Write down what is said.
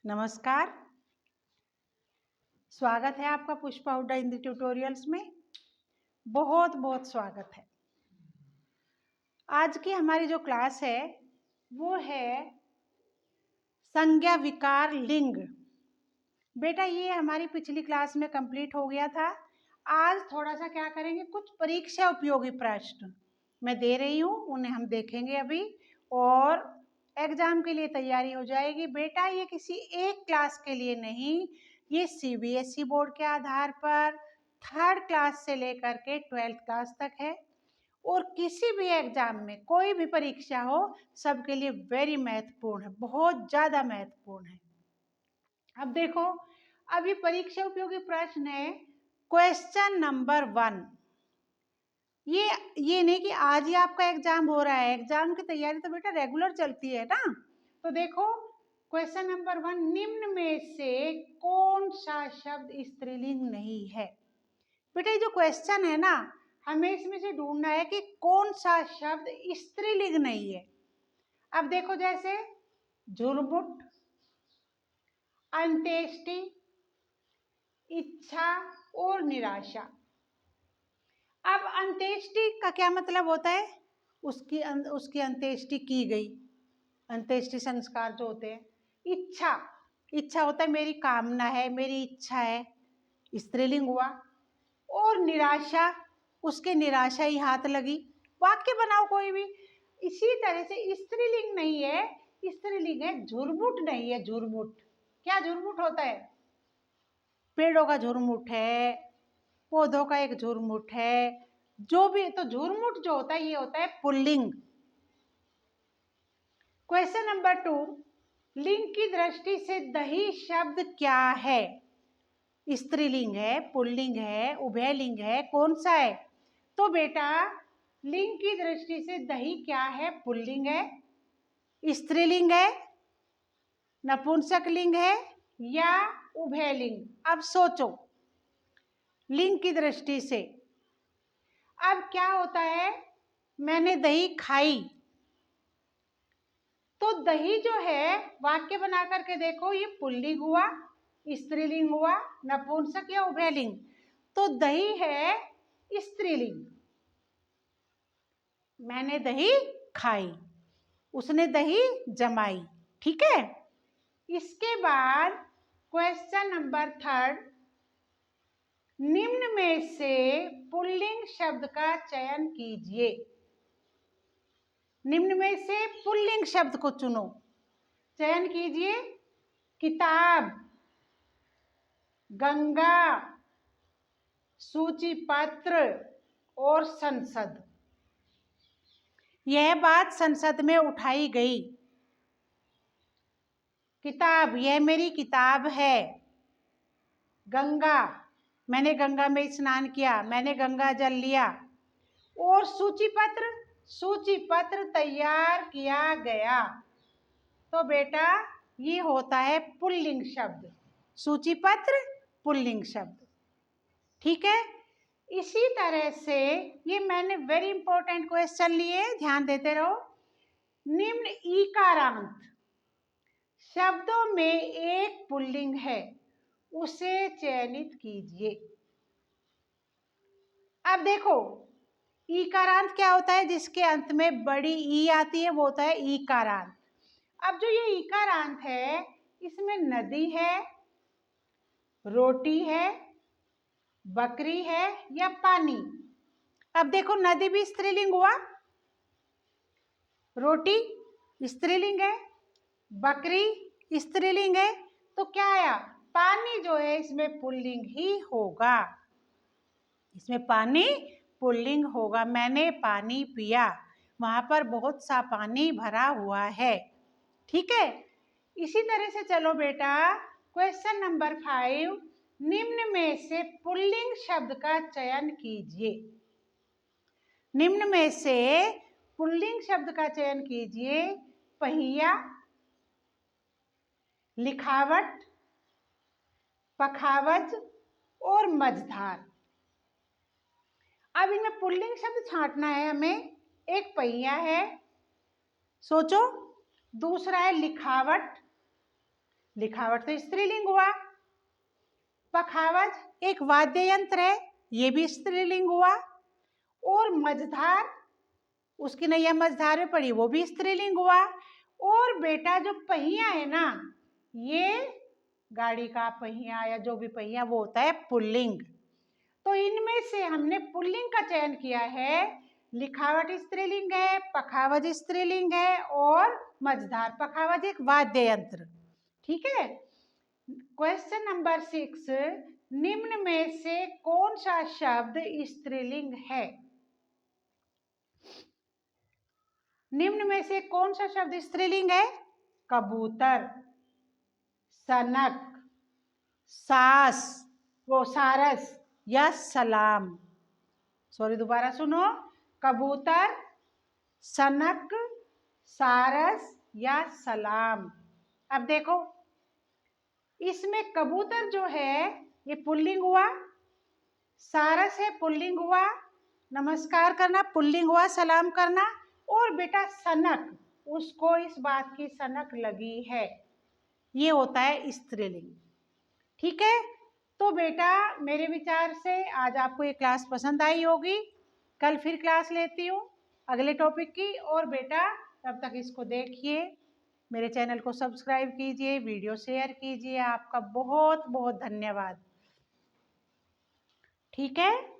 नमस्कार। स्वागत है आपका पुष्पा हुड्डा हिंदी ट्यूटोरियल्स में। बहुत बहुत स्वागत है। आज की हमारी जो क्लास है वो है संज्ञा विकार लिंग। बेटा ये हमारी पिछली क्लास में कंप्लीट हो गया था। आज थोड़ा सा क्या करेंगे, कुछ परीक्षा उपयोगी प्रश्न मैं दे रही हूँ, उन्हें हम देखेंगे अभी और एग्जाम के लिए तैयारी हो जाएगी। बेटा ये किसी एक क्लास के लिए नहीं, ये सीबीएसई बोर्ड के आधार पर 3rd क्लास से लेकर के 12th क्लास तक है और किसी भी एग्जाम में कोई भी परीक्षा हो सबके लिए वेरी महत्वपूर्ण है, बहुत ज़्यादा महत्वपूर्ण है। अब देखो, अभी परीक्षा उपयोगी प्रश्न है क्वेश्चन नंबर 1। ये नहीं कि आज ही आपका एग्जाम हो रहा है, एग्जाम की तैयारी तो बेटा रेगुलर चलती है ना। तो देखो क्वेश्चन नंबर 1, निम्न में से कौन सा शब्द स्त्रीलिंग नहीं है। बेटा ये जो क्वेश्चन है ना, हमें इसमें से ढूंढना है कि कौन सा शब्द स्त्रीलिंग नहीं है। अब देखो जैसे झुरमुट, अंत्येष्टि, इच्छा और निराशा। अब अंत्येष्टि का क्या मतलब होता है, उसकी अंत्येष्टि की गई, अंत्येष्टि संस्कार जो होते हैं। इच्छा होता है मेरी कामना है, मेरी इच्छा है, स्त्रीलिंग हुआ। और निराशा, उसके निराशा ही हाथ लगी। वाक्य बनाओ कोई भी। इसी तरह से स्त्रीलिंग नहीं है, स्त्रीलिंग है झुरमुट नहीं है। झुरमुट क्या झुरमुट होता है, पेड़ों का झुरमुट है, पौधों का एक झुरमुट है, जो भी। तो झुरमुट जो होता है ये होता है पुल्लिंग। क्वेश्चन नंबर 2, लिंग की दृष्टि से दही शब्द क्या है। स्त्रीलिंग है, पुल्लिंग है, उभयलिंग है, कौन सा है। तो बेटा लिंग की दृष्टि से दही क्या है, पुल्लिंग है, स्त्रीलिंग है, नपुंसक लिंग है या उभयलिंग। अब सोचो लिंग की दृष्टि से। अब क्या होता है, मैंने दही खाई, तो दही जो है वाक्य बना करके देखो, ये पुल्लिंग हुआ, स्त्रीलिंग हुआ, नपुंसक या उभयलिंग। तो दही है स्त्रीलिंग। मैंने दही खाई, उसने दही जमाई, ठीक है। इसके बाद क्वेश्चन नंबर 3, निम्न में से पुल्लिंग शब्द का चयन कीजिए। निम्न में से पुल्लिंग शब्द को चुनो, चयन कीजिए। किताब, गंगा, सूचीपत्र और संसद। यह बात संसद में उठाई गई। किताब, यह मेरी किताब है। गंगा, मैंने गंगा में स्नान किया, मैंने गंगा जल लिया। और सूचीपत्र, सूचीपत्र तैयार किया गया। तो बेटा ये होता है पुल्लिंग शब्द, सूचीपत्र पुल्लिंग शब्द, ठीक है। इसी तरह से ये मैंने वेरी इंपॉर्टेंट क्वेश्चन लिए, ध्यान देते रहो। निम्न ईकारांत शब्दों में एक पुल्लिंग है, उसे चयनित कीजिए। अब देखो ईकारांत क्या होता है, जिसके अंत में बड़ी ई आती है वो होता है ईकारांत। अब जो ये ईकारांत है इसमें नदी है, रोटी है, बकरी है या पानी। अब देखो नदी भी स्त्रीलिंग हुआ, रोटी स्त्रीलिंग है, बकरी स्त्रीलिंग है, तो क्या आया, पानी जो है इसमें पुल्लिंग ही होगा, इसमें पानी पुल्लिंग होगा। मैंने पानी पिया, वहां पर बहुत सा पानी भरा हुआ है, ठीक है। इसी तरह से चलो बेटा क्वेश्चन नंबर 5, निम्न में से पुल्लिंग शब्द का चयन कीजिए। निम्न में से पुल्लिंग शब्द का चयन कीजिए। पहिया, लिखावट, पखावज और मझधार। अब इनमें पुल्लिंग शब्द छांटना है हमें। एक पहिया है, सोचो, दूसरा है लिखावट, लिखावट तो स्त्रीलिंग हुआ। पखावज एक वाद्य यंत्र है, ये भी स्त्रीलिंग हुआ। और मझधार, उसकी नैया मझधार में पड़ी, वो भी स्त्रीलिंग हुआ। और बेटा जो पहिया है ना, ये गाड़ी का पहिया या जो भी पहिया वो होता है पुल्लिंग। तो इनमें से हमने पुल्लिंग का चयन किया है। लिखावट स्त्रीलिंग है, पखावज स्त्रीलिंग है और मझधार। पखावज एक वाद्य यंत्र। ठीक है। क्वेश्चन नंबर 6, निम्न में से कौन सा शब्द स्त्रीलिंग है? निम्न में से कौन सा शब्द स्त्रीलिंग है? कबूतर, सनक, सास वो सारस या सलाम। सॉरी, दोबारा सुनो। कबूतर, सनक, सारस या सलाम। अब देखो, इसमें कबूतर जो है ये पुल्लिंग हुआ, सारस है पुल्लिंग हुआ, नमस्कार करना पुल्लिंग हुआ, सलाम करना। और बेटा सनक, उसको इस बात की सनक लगी है, ये होता है स्त्रीलिंग। ठीक है। तो बेटा मेरे विचार से आज आपको ये क्लास पसंद आई होगी। कल फिर क्लास लेती हूँ अगले टॉपिक की। और बेटा तब तक इसको देखिए, मेरे चैनल को सब्सक्राइब कीजिए, वीडियो शेयर कीजिए। आपका बहुत बहुत धन्यवाद। ठीक है।